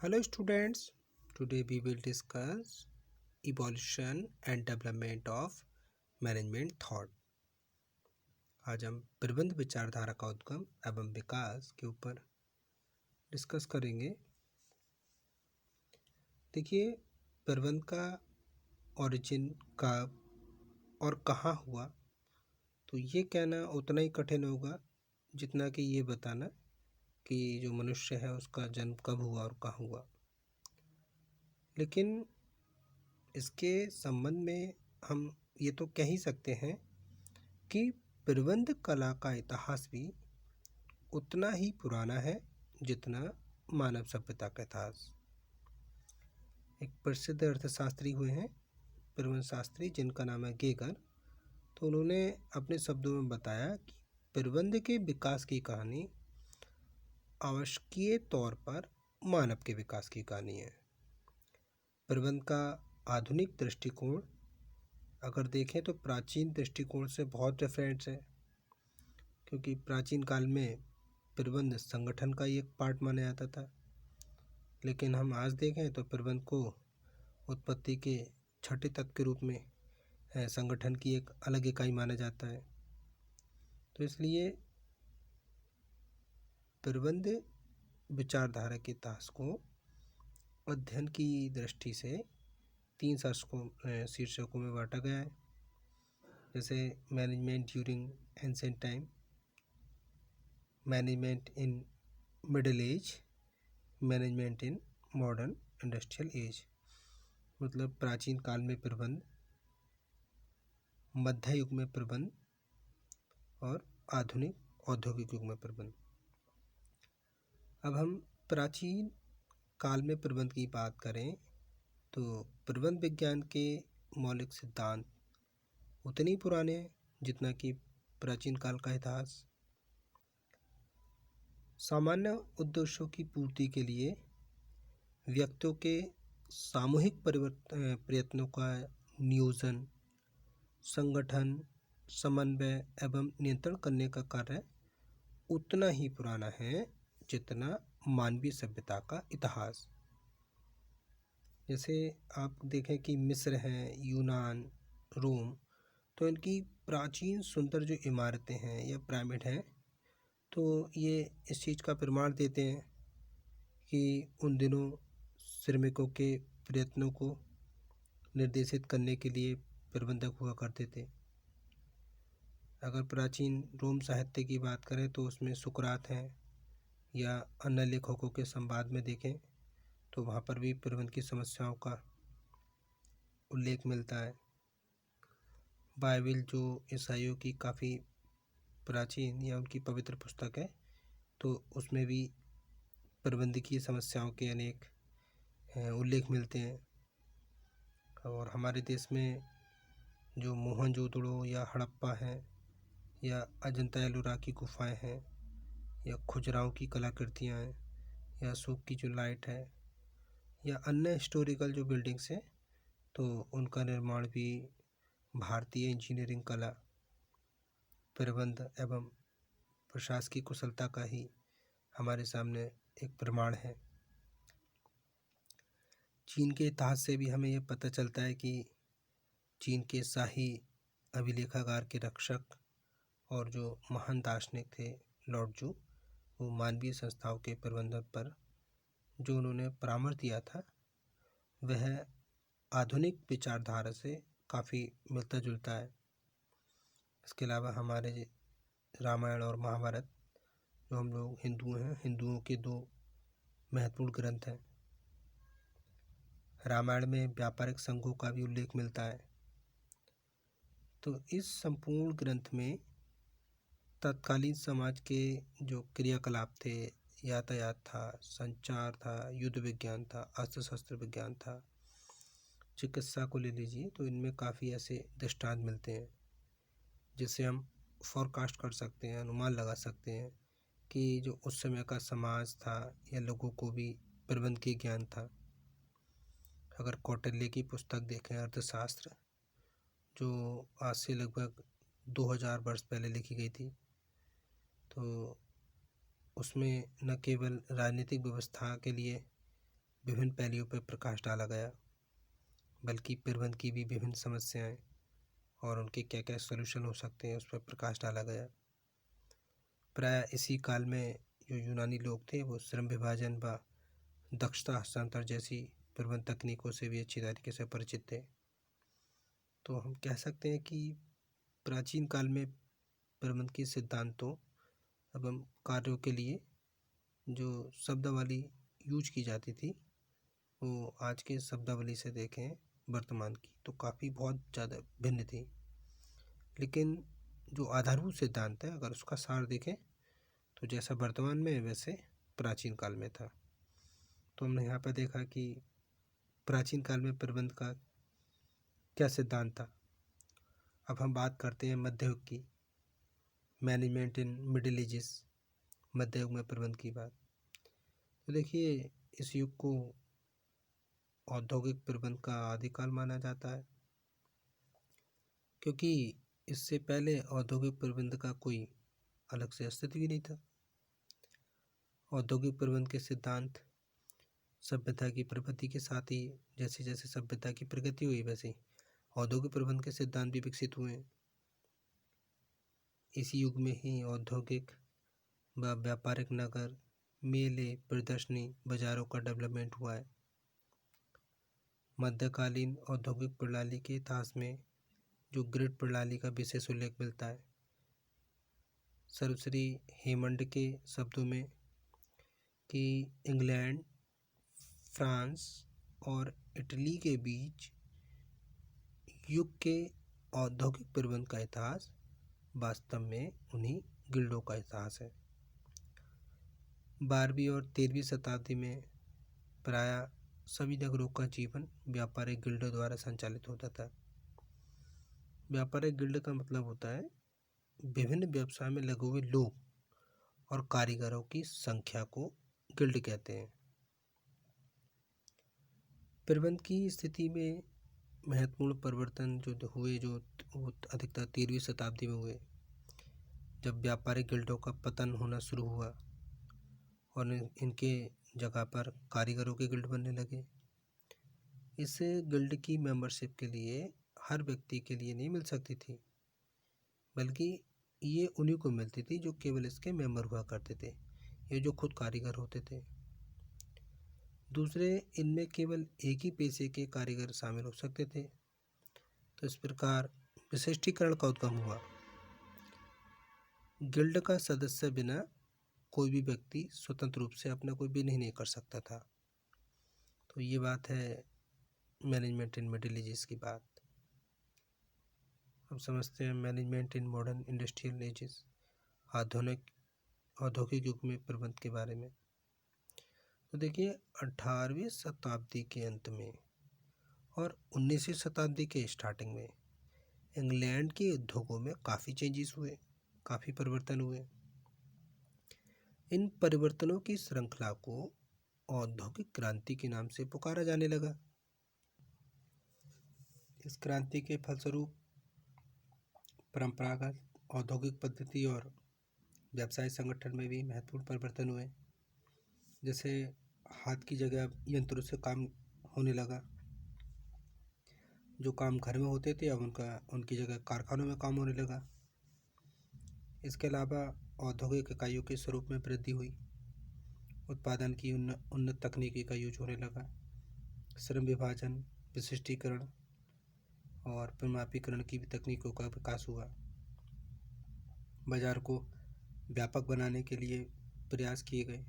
Hello students, today we will discuss evolution and development of management thought। आज हम प्रबंध विचारधारा का उद्गम एवं विकास के ऊपर डिस्कस करेंगे। देखिए, प्रबंध का ओरिजिन कब और कहाँ हुआ, तो ये कहना उतना ही कठिन होगा जितना कि ये बताना कि जो मनुष्य है उसका जन्म कब हुआ और कहाँ हुआ। लेकिन इसके संबंध में हम ये तो कह ही सकते हैं कि प्रबंध कला का इतिहास भी उतना ही पुराना है जितना मानव सभ्यता का इतिहास। एक प्रसिद्ध अर्थशास्त्री हुए हैं प्रबंध शास्त्री, जिनका नाम है गेगर। तो उन्होंने अपने शब्दों में बताया कि प्रबंध के विकास की कहानी आवश्यकीय तौर पर मानव के विकास की कहानी है। प्रबंध का आधुनिक दृष्टिकोण अगर देखें तो प्राचीन दृष्टिकोण से बहुत डिफरेंट है, क्योंकि प्राचीन काल में प्रबंध संगठन का ही एक पार्ट माना जाता था। लेकिन हम आज देखें तो प्रबंध को उत्पत्ति के छठे तत्व के रूप में संगठन की एक अलग इकाई माना जाता है। तो इसलिए प्रबंध विचारधारा के इतिहास को अध्ययन की दृष्टि से 3 शीर्षकों में बांटा गया है, जैसे management during ancient time, management in middle age, management in modern industrial as. मतलब प्राचीन काल में प्रबंध, मध्य युग में प्रबंध और आधुनिक औद्योगिक युग में प्रबंध। अब हम प्राचीन काल में प्रबंध की बात करें तो प्रबंध विज्ञान के मौलिक सिद्धांत उतने ही पुराने हैं जितना कि प्राचीन काल का इतिहास। सामान्य उद्देश्यों की पूर्ति के लिए व्यक्तियों के सामूहिक प्रयत्नों का नियोजन, संगठन, समन्वय एवं नियंत्रण करने का कार्य उतना ही पुराना है जितना मानवीय सभ्यता का इतिहास। जैसे आप देखें कि मिस्र हैं, यूनान, रोम, तो इनकी प्राचीन सुंदर जो इमारतें हैं या पिरामिड हैं, तो ये इस चीज़ का प्रमाण देते हैं कि उन दिनों श्रमिकों के प्रयत्नों को निर्देशित करने के लिए प्रबंधक हुआ करते थे। अगर प्राचीन रोम साहित्य की बात करें तो उसमें सुकरात हैं, या अन्य लेखकों के संवाद में देखें तो वहाँ पर भी प्रबंध की समस्याओं का उल्लेख मिलता है। बाइबिल जो ईसाइयों की काफ़ी प्राचीन या उनकी पवित्र पुस्तक है, तो उसमें भी प्रबंधकीय समस्याओं के अनेक उल्लेख मिलते हैं। और हमारे देश में जो मोहनजोदड़ो या हड़प्पा हैं, या अजंता एलोरा की गुफाएं हैं, या खुजराहों की कलाकृतियाँ हैं, या अशोक की जो लाइट है, या अन्य हिस्टोरिकल जो बिल्डिंग्स हैं, तो उनका निर्माण भी भारतीय इंजीनियरिंग कला, प्रबंध एवं प्रशासकीय कुशलता का ही हमारे सामने एक प्रमाण है। चीन के इतिहास से भी हमें यह पता चलता है कि चीन के शाही अभिलेखागार के रक्षक और जो महान दार्शनिक थे लॉर्ड जू, वो मानवीय संस्थाओं के प्रबंधन पर जो उन्होंने परामर्श दिया था वह आधुनिक विचारधारा से काफ़ी मिलता जुलता है। इसके अलावा हमारे रामायण और महाभारत, जो हम लोग हिंदू हैं, हिंदुओं के 2 महत्वपूर्ण ग्रंथ हैं। रामायण में व्यापारिक संघों का भी उल्लेख मिलता है। तो इस संपूर्ण ग्रंथ में तत्कालीन समाज के जो क्रियाकलाप थे, यातायात था, संचार था, युद्ध विज्ञान था, अस्त्र शस्त्र विज्ञान था, चिकित्सा को ले लीजिए, तो इनमें काफ़ी ऐसे दृष्टांत मिलते हैं जिससे हम फोरकास्ट कर सकते हैं, अनुमान लगा सकते हैं कि जो उस समय का समाज था या लोगों को भी प्रबंध की ज्ञान था। अगर कौटिल्य की पुस्तक देखें अर्थशास्त्र, जो आज से लगभग 2000 वर्ष पहले लिखी गई थी, तो उसमें न केवल राजनीतिक व्यवस्था के लिए विभिन्न पहलुओं पर प्रकाश डाला गया, बल्कि प्रबंध की भी विभिन्न समस्याएं और उनके क्या क्या सलूशन हो सकते हैं उस पर प्रकाश डाला गया। प्राय इसी काल में जो यूनानी लोग थे वो श्रम विभाजन व दक्षता हस्तांतरण जैसी प्रबंध तकनीकों से भी अच्छी तरीके से परिचित थे। तो हम कह सकते हैं कि प्राचीन काल में प्रबंध के सिद्धांतों एवं कार्यों के लिए जो शब्दावली यूज की जाती थी वो आज के शब्दावली से देखें वर्तमान की तो काफ़ी बहुत ज़्यादा भिन्न थी। लेकिन जो आधारभूत सिद्धांत है अगर उसका सार देखें तो जैसा वर्तमान में वैसे प्राचीन काल में था। तो हमने यहाँ पर देखा कि प्राचीन काल में प्रबंध का क्या सिद्धांत था। अब हम बात करते हैं मध्य युग की, मैनेजमेंट इन मिडिल एजेस, मध्य युग में प्रबंध की बात। तो देखिए इस युग को औद्योगिक प्रबंध का आदिकाल माना जाता है, क्योंकि इससे पहले औद्योगिक प्रबंध का कोई अलग से अस्तित्व ही नहीं था। औद्योगिक प्रबंध के सिद्धांत सभ्यता की प्रगति के साथ ही जैसे जैसे सभ्यता की प्रगति हुई वैसे औद्योगिक प्रबंध के सिद्धांत भी विकसित हुए। इस युग में ही औद्योगिक व व्यापारिक नगर, मेले, प्रदर्शनी, बाजारों का डेवलपमेंट हुआ है। मध्यकालीन औद्योगिक प्रणाली के इतिहास में जो ग्रिड प्रणाली का विशेष उल्लेख मिलता है। सर्वश्री हेमंड के शब्दों में कि इंग्लैंड, फ्रांस और इटली के बीच युग के औद्योगिक प्रबंध का इतिहास वास्तव में उन्हीं गिल्डों का इतिहास है। 12वीं और 13वीं शताब्दी में प्रायः सभी नगरों का जीवन व्यापारिक गिल्डों द्वारा संचालित होता था। व्यापारिक गिल्ड का मतलब होता है विभिन्न व्यवसाय में लगे हुए लोग और कारीगरों की संख्या को गिल्ड कहते हैं। प्रबंध की स्थिति में महत्वपूर्ण परिवर्तन जो हुए जो अधिकतर 13वीं शताब्दी में हुए, जब व्यापारिक गिल्डों का पतन होना शुरू हुआ और इनके जगह पर कारीगरों के गिल्ड बनने लगे। इस गिल्ड की मेंबरशिप के लिए हर व्यक्ति के लिए नहीं मिल सकती थी, बल्कि ये उन्हीं को मिलती थी जो केवल इसके मेंबर हुआ करते थे, ये जो खुद कारीगर होते थे। दूसरे इनमें केवल एक ही पेशे के कारीगर शामिल हो सकते थे। तो इस प्रकार विशिष्टीकरण का उद्गम हुआ। गिल्ड का सदस्य बिना कोई भी व्यक्ति स्वतंत्र रूप से अपना कोई बिजनेस नहीं कर सकता था। तो ये बात है मैनेजमेंट इन मिडिल एजेस की बात। हम समझते हैं management in modern industrial ages, आधुनिक औद्योगिक युग में प्रबंध के बारे में। तो देखिए 18वीं शताब्दी के अंत में और 19वीं शताब्दी के स्टार्टिंग में इंग्लैंड के उद्योगों में काफ़ी चेंजेस हुए, काफ़ी परिवर्तन हुए। इन परिवर्तनों की श्रृंखला को औद्योगिक क्रांति के नाम से पुकारा जाने लगा। इस क्रांति के फलस्वरूप परंपरागत औद्योगिक पद्धति और व्यवसाय संगठन में भी महत्वपूर्ण परिवर्तन हुए। जैसे हाथ की जगह यंत्रों से काम होने लगा। जो काम घर में होते थे अब उनकी जगह कारखानों में काम होने लगा। इसके अलावा औद्योगिक इकाइयों के स्वरूप में वृद्धि हुई। उत्पादन की उन्नत तकनीकी का यूज होने लगा। श्रम विभाजन, विशिष्टीकरण और परिमापीकरण की भी तकनीकों का विकास हुआ। बाजार को व्यापक बनाने के लिए प्रयास किए गए।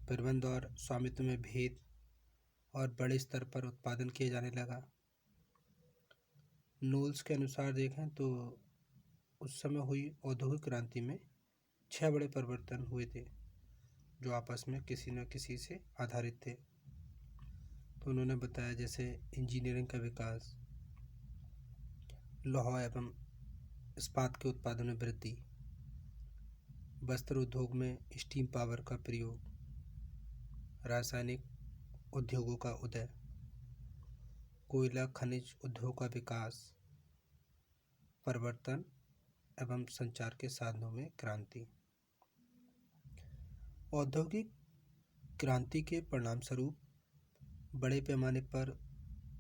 प्रबंध और स्वामित्व में भेद और बड़े स्तर पर उत्पादन किया जाने लगा। नोल्स के अनुसार देखें तो उस समय हुई औद्योगिक क्रांति में 6 बड़े परिवर्तन हुए थे जो आपस में किसी न किसी से आधारित थे। तो उन्होंने बताया जैसे इंजीनियरिंग का विकास, लौह एवं इस्पात के उत्पादन में वृद्धि, वस्त्र उद्योग में स्टीम पावर का प्रयोग, रासायनिक उद्योगों का उदय, कोयला खनिज उद्योग का विकास, परिवर्तन एवं संचार के साधनों में क्रांति। औद्योगिक क्रांति के परिणामस्वरूप बड़े पैमाने पर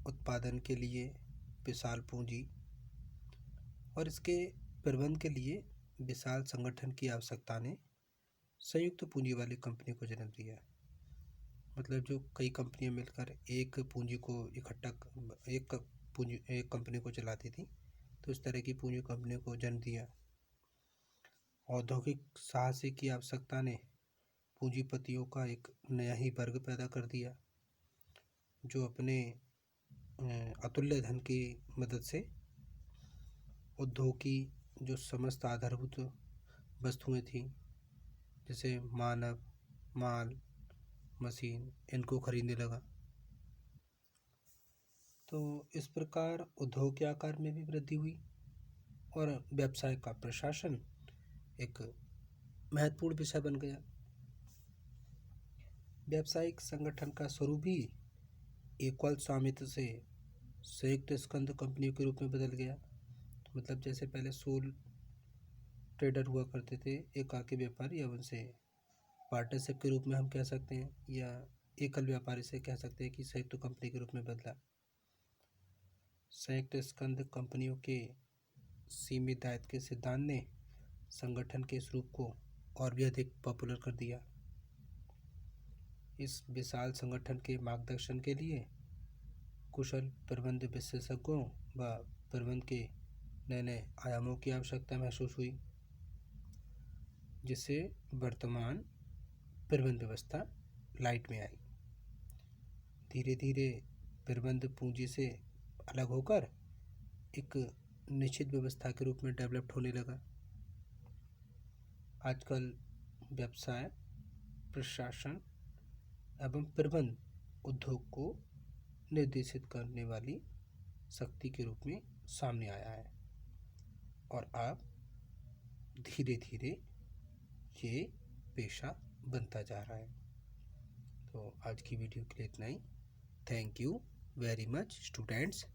उत्पादन के लिए विशाल पूंजी और इसके प्रबंध के लिए विशाल संगठन की आवश्यकता ने संयुक्त पूंजी वाली कंपनी को जन्म दिया। मतलब जो कई कंपनियां मिलकर एक पूंजी को एक कंपनी को चलाती थी, तो इस तरह की पूंजी कंपनी को जन्म दिया। औद्योगिक साहसी की आवश्यकता ने पूंजीपतियों का एक नया ही वर्ग पैदा कर दिया, जो अपने अतुल्य धन की मदद से उद्योग की जो समस्त आधारभूत वस्तुएं थीं, जैसे मानव, माल, मशीन, इनको खरीदने लगा। तो इस प्रकार उद्योग के आकार में भी वृद्धि हुई और व्यवसाय का प्रशासन एक महत्वपूर्ण विषय बन गया। व्यावसायिक संगठन का स्वरूप ही एकल स्वामित्व से संयुक्त स्कंध कंपनियों के रूप में बदल गया। तो मतलब जैसे पहले सोल ट्रेडर हुआ करते थे, एकाकी व्यापारी, या उनसे पार्टनरशिप के रूप में हम कह सकते हैं, या एकल व्यापारी से कह सकते हैं कि संयुक्त कंपनी के रूप में बदला। संयुक्त स्कंध कंपनियों के सीमित दायित्व के सिद्धांत ने संगठन के इस रूप को और भी अधिक पॉपुलर कर दिया। इस विशाल संगठन के मार्गदर्शन के लिए कुशल प्रबंध विशेषज्ञों व प्रबंध के नए नए आयामों की आवश्यकता महसूस हुई, जिससे वर्तमान प्रबंध व्यवस्था लाइट में आई। धीरे धीरे प्रबंध पूंजी से अलग होकर एक निश्चित व्यवस्था के रूप में डेवलप्ड होने लगा। आजकल व्यवसाय, प्रशासन एवं प्रबंध उद्योग को निर्देशित करने वाली शक्ति के रूप में सामने आया है और अब धीरे धीरे ये पेशा बनता जा रहा है। तो आज की वीडियो के लिए इतना ही। Thank you very much students.